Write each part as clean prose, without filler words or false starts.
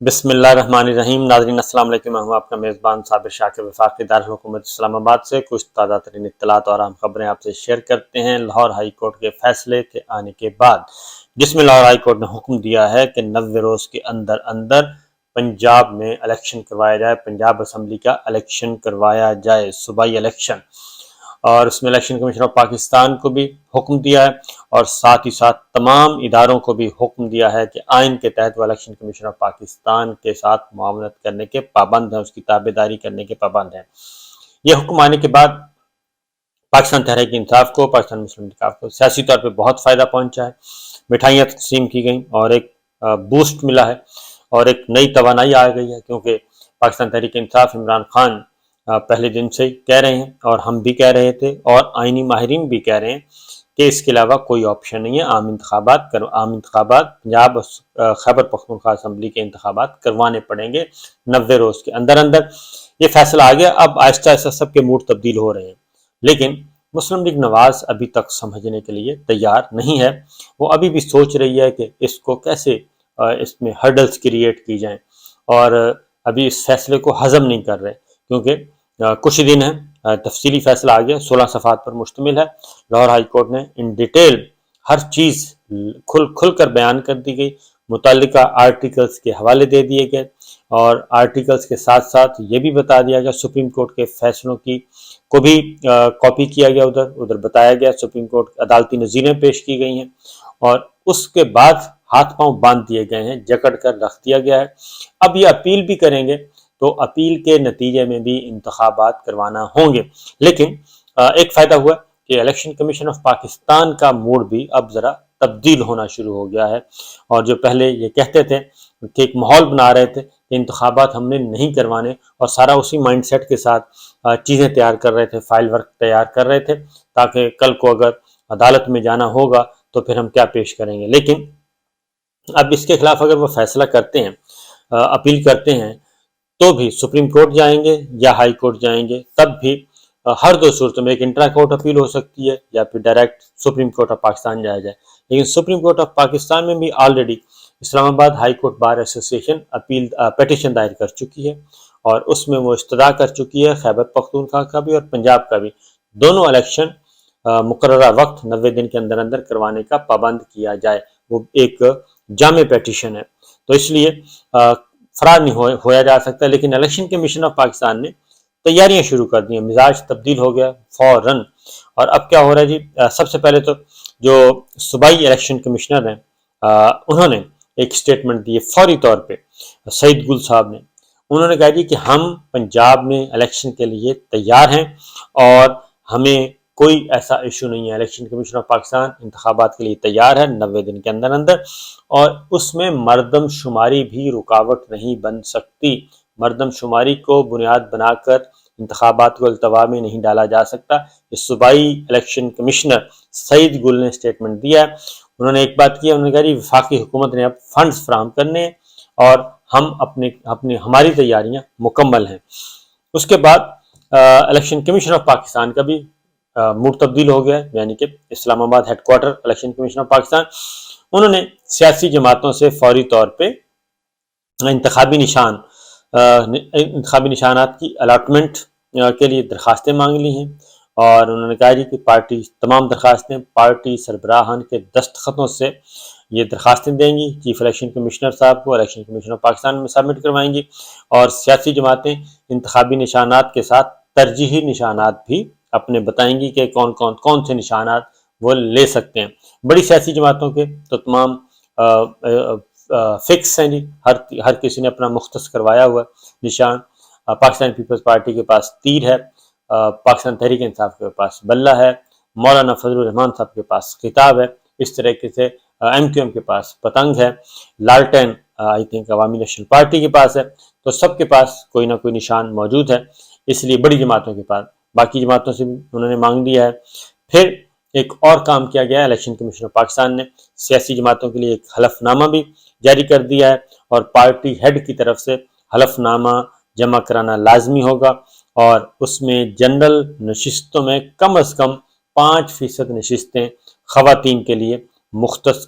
بسم اللہ الرحمن الرحیم۔ ناظرین السلام علیکم، میں ہوں آپ کا میزبان صابر شاکر وفاقی دارالحکومت اسلام آباد سے کچھ تازہ ترین اطلاعات اور اہم خبریں آپ سے شیئر کرتے ہیں لاہور ہائی کورٹ کے فیصلے کے آنے کے بعد، جس میں لاہور ہائی کورٹ نے حکم دیا ہے کہ 90 روز کے اندر پنجاب میں الیکشن کروایا جائے، پنجاب اسمبلی کا الیکشن کروایا جائے، صوبائی الیکشن، اور اس میں الیکشن کمیشن آف پاکستان کو بھی حکم دیا ہے اور ساتھ ہی ساتھ تمام اداروں کو بھی حکم دیا ہے کہ آئین کے تحت وہ الیکشن کمیشن آف پاکستان کے ساتھ معاونت کرنے کے پابند ہیں، اس کی تابع داری کرنے کے پابند ہیں۔ یہ حکم آنے کے بعد پاکستان تحریک انصاف کو، پاکستان مسلم لیگ کو سیاسی طور پہ بہت فائدہ پہنچا ہے، مٹھائیاں تقسیم کی گئیں اور ایک بوسٹ ملا ہے اور ایک نئی توانائی آ گئی ہے، کیونکہ پاکستان تحریک انصاف عمران خان پہلے دن سے کہہ رہے ہیں اور ہم بھی کہہ رہے تھے اور آئینی ماہرین بھی کہہ رہے ہیں کہ اس کے علاوہ کوئی آپشن نہیں ہے، عام انتخابات پنجاب خیبر پختونخوا اسمبلی کے انتخابات کروانے پڑیں گے 90 روز کے اندر۔ یہ فیصلہ آ گیا، اب آہستہ آہستہ سب کے موڈ تبدیل ہو رہے ہیں، لیکن مسلم لیگ نواز ابھی تک سمجھنے کے لیے تیار نہیں ہے۔ وہ ابھی بھی سوچ رہی ہے کہ اس کو کیسے اس میں ہرڈلز کریٹ کی جائیں، اور ابھی اس فیصلے کو ہضم نہیں کر رہے، کیونکہ کچھ ہی دن ہیں، تفصیلی فیصلہ آ گیا، 16 صفحات پر مشتمل ہے۔ لاہور ہائی کورٹ نے ان ڈیٹیل ہر چیز کھل کر بیان کر دی گئی، متعلقہ آرٹیکلز کے حوالے دے دیے گئے اور آرٹیکلز کے ساتھ ساتھ یہ بھی بتا دیا گیا سپریم کورٹ کے فیصلوں کو بھی کاپی کیا گیا، ادھر بتایا گیا، سپریم کورٹ عدالتی نظیریں پیش کی گئی ہیں اور اس کے بعد ہاتھ پاؤں باندھ دیے گئے ہیں، جکڑ کر رکھ دیا گیا ہے۔ اب یہ اپیل بھی کریں گے تو اپیل کے نتیجے میں بھی انتخابات کروانا ہوں گے، لیکن ایک فائدہ ہوا کہ الیکشن کمیشن آف پاکستان کا موڈ بھی اب ذرا تبدیل ہونا شروع ہو گیا ہے، اور جو پہلے یہ کہتے تھے کہ ایک ماحول بنا رہے تھے کہ انتخابات ہم نے نہیں کروانے، اور سارا اسی مائنڈ سیٹ کے ساتھ چیزیں تیار کر رہے تھے، فائل ورک تیار کر رہے تھے تاکہ کل کو اگر عدالت میں جانا ہوگا تو پھر ہم کیا پیش کریں گے۔ لیکن اب اس کے خلاف اگر وہ فیصلہ کرتے ہیں، اپیل کرتے ہیں، تو بھی سپریم کورٹ جائیں گے یا ہائی کورٹ جائیں گے، تب بھی ہر دو صورتوں میں ایک انٹرا کورٹ اپیل ہو سکتی ہے یا پھر direct supreme court of Pakistan جایا جائے۔ لیکن سپریم کورٹ آف پاکستان میں بھی آلریڈی اسلام آباد ہائی کورٹ بار ایسوسی ایشن پیٹیشن دائر کر چکی ہے اور اس میں وہ استدعا کر چکی ہے خیبر پختونخوا کا بھی اور پنجاب کا بھی، دونوں الیکشن مقررہ وقت 90 دن کے اندر کروانے کا پابند کیا جائے۔ وہ ایک جامع پیٹیشن ہے، تو اس لیے فرار نہیں ہویا جا سکتا، لیکن الیکشن کمیشن آف پاکستان نے تیاریاں شروع کر دی ہیں، مزاج تبدیل ہو گیا فوراً۔ اور اب کیا ہو رہا ہے جی، سب سے پہلے تو جو صوبائی الیکشن کمشنر ہیں انہوں نے ایک سٹیٹمنٹ دی ہے فوری طور پہ، سعید گل صاحب نے، انہوں نے کہا جی کہ ہم پنجاب میں الیکشن کے لیے تیار ہیں اور ہمیں کوئی ایسا ایشو نہیں ہے، الیکشن کمیشن آف پاکستان انتخابات کے لیے تیار ہے 90 دن کے اندر، اور اس میں مردم شماری بھی رکاوٹ نہیں بن سکتی۔ مردم شماری کو بنیاد بنا کر انتخابات کو التوا میں نہیں ڈالا جا سکتا۔ یہ صوبائی الیکشن کمشنر سعید گل نے سٹیٹمنٹ دیا ہے۔ انہوں نے ایک بات کی، انہوں نے کہا کہ وفاقی حکومت نے اب فنڈز فراہم کرنے ہیں اور ہم ہماری تیاریاں مکمل ہیں۔ اس کے بعد الیکشن کمیشن آف پاکستان کا بھی موڈ تبدیل ہو گیا ہے، یعنی کہ Islamabad headquarter Election Commission of Pakistan, انہوں نے سیاسی جماعتوں سے فوری طور پہ انتخابی نشانات کی الاٹمنٹ کے لیے درخواستیں مانگ لی ہیں، اور انہوں نے کہا جی کہ پارٹی تمام درخواستیں پارٹی سربراہان کے دستخطوں سے یہ درخواستیں دیں گی، چیف الیکشن کمشنر صاحب کو الیکشن کمیشن آف پاکستان میں سبمٹ کروائیں گی، اور سیاسی جماعتیں انتخابی نشانات کے ساتھ ترجیحی نشانات بھی اپنے بتائیں گی کہ کون سے نشانات وہ لے سکتے ہیں۔ بڑی سیاسی جماعتوں کے تو تمام فکس ہیں جی، ہر کسی نے اپنا مختص کروایا ہوا نشان۔ پاکستان پیپلز پارٹی کے پاس تیر ہے، پاکستان تحریک انصاف کے پاس بلہ ہے، مولانا فضل الرحمان صاحب کے پاس خطاب ہے، اس طریقے سے ایم کیو ایم کے پاس پتنگ ہے، لالٹین آئی تھنک عوامی نیشنل پارٹی کے پاس ہے، تو سب کے پاس کوئی نہ کوئی نشان موجود ہے، اس لیے بڑی جماعتوں کے پاس، باقی جماعتوں سے بھی انہوں نے مانگ لیا ہے۔ پھر ایک اور کام کیا گیا ہے، الیکشن کمیشن آف پاکستان نے سیاسی جماعتوں کے لیے ایک حلف نامہ بھی جاری کر دیا ہے، اور پارٹی ہیڈ کی طرف سے حلف نامہ جمع کرانا لازمی ہوگا، اور اس میں جنرل نشستوں میں کم از کم 5% نشستیں خواتین کے لیے مختص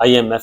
IMF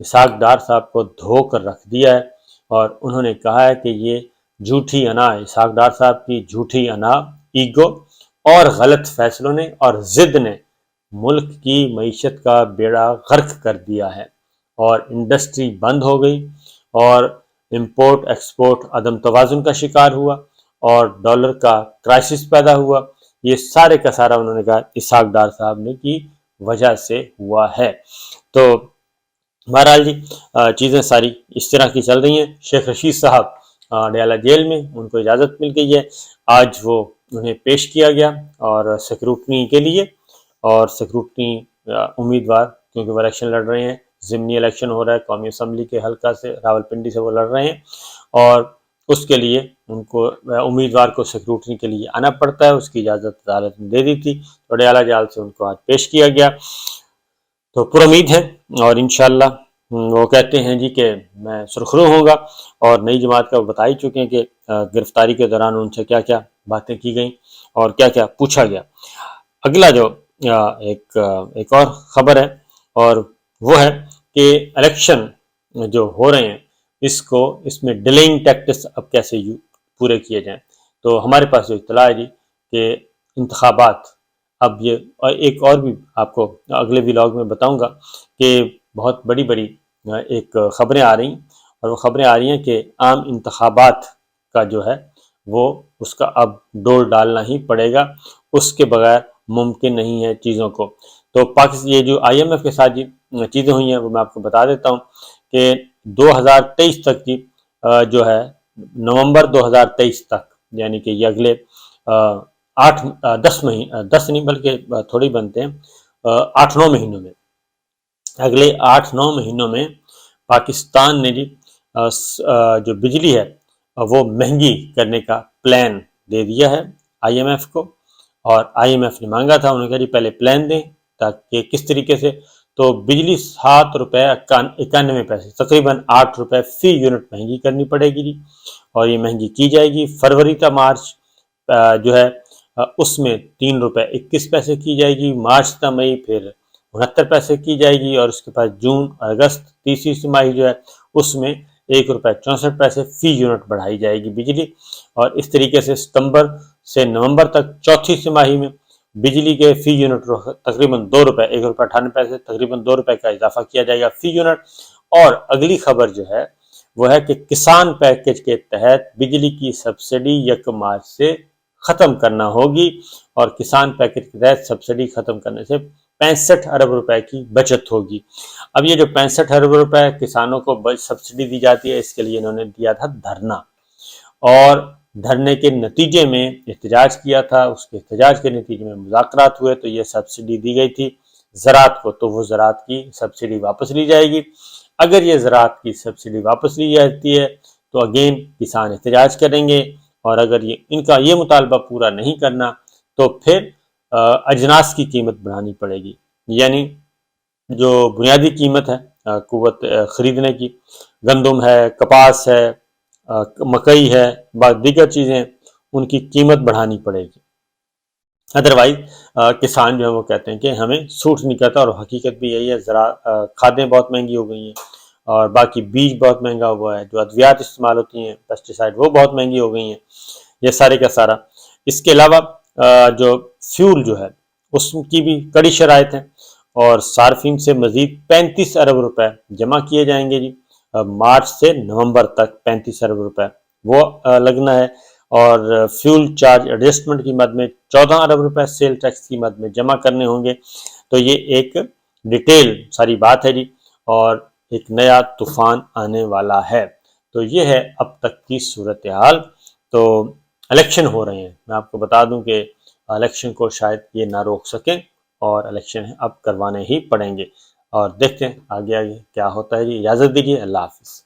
اسحاق ڈار صاحب کو دھو کر رکھ دیا ہے، اور انہوں نے کہا ہے کہ یہ جھوٹی انا، اسحاق ڈار صاحب کی جھوٹی انا، ایگو اور غلط فیصلوں نے اور ضد نے ملک کی معیشت کا بیڑا غرق کر دیا ہے، اور انڈسٹری بند ہو گئی، اور امپورٹ ایکسپورٹ عدم توازن کا شکار ہوا، اور ڈالر کا کرائسس پیدا ہوا۔ یہ سارے کا سارا انہوں نے کہا اسحاق ڈار صاحب نے کی وجہ سے ہوا ہے۔ تو بہرحال جی چیزیں ساری اس طرح کی چل رہی ہیں۔ شیخ رشید صاحب ڈیالہ جیل میں، ان کو اجازت مل گئی ہے، آج وہ انہیں پیش کیا گیا اور سیکروٹنی کے لیے، اور سیکروٹنی امیدوار کیونکہ وہ الیکشن لڑ رہے ہیں، ضمنی الیکشن ہو رہا ہے قومی اسمبلی کے حلقہ سے، راولپنڈی سے وہ لڑ رہے ہیں، اور اس کے لیے ان کو امیدوار کو سیکروٹنی کے لیے آنا پڑتا ہے، اس کی اجازت عدالت نے دے دی تھی، تو ڈیالہ جیل سے ان کو آج پیش کیا گیا۔ تو پر امید ہے، اور انشاءاللہ وہ کہتے ہیں جی کہ میں سرخرو ہوں گا، اور نئی جماعت کا وہ بتا ہی چکے ہیں کہ گرفتاری کے دوران ان سے کیا کیا باتیں کی گئیں اور کیا کیا پوچھا گیا۔ اگلا جو ایک اور خبر ہے، اور وہ ہے کہ الیکشن جو ہو رہے ہیں اس میں ڈیلینگ ٹیکٹس اب کیسے پورے کیے جائیں۔ تو ہمارے پاس جو اطلاع ہے جی کہ انتخابات اب یہ ایک اور بھی آپ کو اگلے ولاگ میں بتاؤں گا کہ بہت بڑی بڑی ایک خبریں آ رہی ہیں، اور وہ خبریں آ رہی ہیں کہ عام انتخابات کا جو ہے وہ اس کا اب ڈور ڈالنا ہی پڑے گا، اس کے بغیر ممکن نہیں ہے چیزوں کو۔ تو پاکستان یہ جو آئی ایم ایف کے ساتھ جی چیزیں ہوئی ہیں وہ میں آپ کو بتا دیتا ہوں کہ 2023 تک کی جو ہے نومبر 2023 تک، یعنی کہ یہ اگلے 10 نہیں بلکہ تھوڑی بنتے ہیں 8-9 مہینوں میں، اگلے 8-9 مہینوں میں پاکستان نے جی جو بجلی ہے وہ مہنگی کرنے کا پلان دے دیا ہے آئی ایم ایف کو، اور آئی ایم ایف نے مانگا تھا، انہوں نے کہا جی پہلے پلان دیں تاکہ کس طریقے سے، تو بجلی 7.91 تقریباً 8 روپے فی یونٹ مہنگی کرنی پڑے گی جی، اور یہ مہنگی کی جائے گی فروری تا مارچ جو ہے اس میں 3.21 کی جائے گی، مارچ تا مئی پھر 69 کی جائے گی، اور اس کے بعد جون اگست تیسری سماہی جو ہے اس میں 1.64 فی یونٹ بڑھائی جائے گی بجلی، اور اس طریقے سے ستمبر سے نومبر تک چوتھی سماہی میں بجلی کے فی یونٹ تقریباً 2 روپے 1.98 تقریباً 2 روپے کا اضافہ کیا جائے گا فی یونٹ۔ اور اگلی خبر جو ہے وہ ہے کہ کسان پیکج کے تحت بجلی کی سبسڈی 1 مارچ سے ختم کرنا ہوگی، اور کسان پیکج کے تحت سبسڈی ختم کرنے سے 65 ارب روپے کی بچت ہوگی۔ اب یہ جو 65 ارب روپے کسانوں کو سبسڈی دی جاتی ہے، اس کے لیے انہوں نے دیا تھا دھرنا، اور دھرنے کے نتیجے میں احتجاج کیا تھا، اس کے احتجاج کے نتیجے میں مذاکرات ہوئے تو یہ سبسڈی دی گئی تھی زراعت کو، تو وہ زراعت کی سبسڈی واپس لی جائے گی۔ اگر یہ زراعت کی سبسڈی واپس لی جاتی ہے تو اگین کسان احتجاج کریں گے، اور اگر ان کا یہ مطالبہ پورا نہیں کرنا تو پھر اجناس کی قیمت بڑھانی پڑے گی، یعنی جو بنیادی قیمت ہے قوت خریدنے کی، گندم ہے، کپاس ہے، مکئی ہے، بعض دیگر چیزیں، ان کی قیمت بڑھانی پڑے گی، ادروائز کسان جو ہے وہ کہتے ہیں کہ ہمیں سوٹ نہیں کرتا، اور حقیقت بھی یہی ہے، کھادیں بہت مہنگی ہو گئی ہیں، اور باقی بیج بہت مہنگا ہوا ہے، جو ادویات استعمال ہوتی ہیں پیسٹیسائڈ وہ بہت مہنگی ہو گئی ہیں، یہ سارے کا سارا۔ اس کے علاوہ جو فیول جو ہے اس کی بھی کڑی شرائط ہیں، اور صارفین سے مزید 35 ارب روپے جمع کیے جائیں گے جی، مارچ سے نومبر تک 35 ارب روپے وہ لگنا ہے، اور فیول چارج ایڈجسٹمنٹ کی مد میں 14 ارب روپے سیل ٹیکس کی مد میں جمع کرنے ہوں گے۔ تو یہ ایک ڈیٹیل ساری بات ہے جی، اور ایک نیا طوفان آنے والا ہے۔ تو یہ ہے اب تک کی صورتحال۔ تو الیکشن ہو رہے ہیں، میں آپ کو بتا دوں کہ الیکشن کو شاید یہ نہ روک سکیں، اور الیکشن اب کروانے ہی پڑیں گے، اور دیکھتے ہیں آگے کیا ہوتا ہے جی۔ اجازت دیجیے، اللہ حافظ۔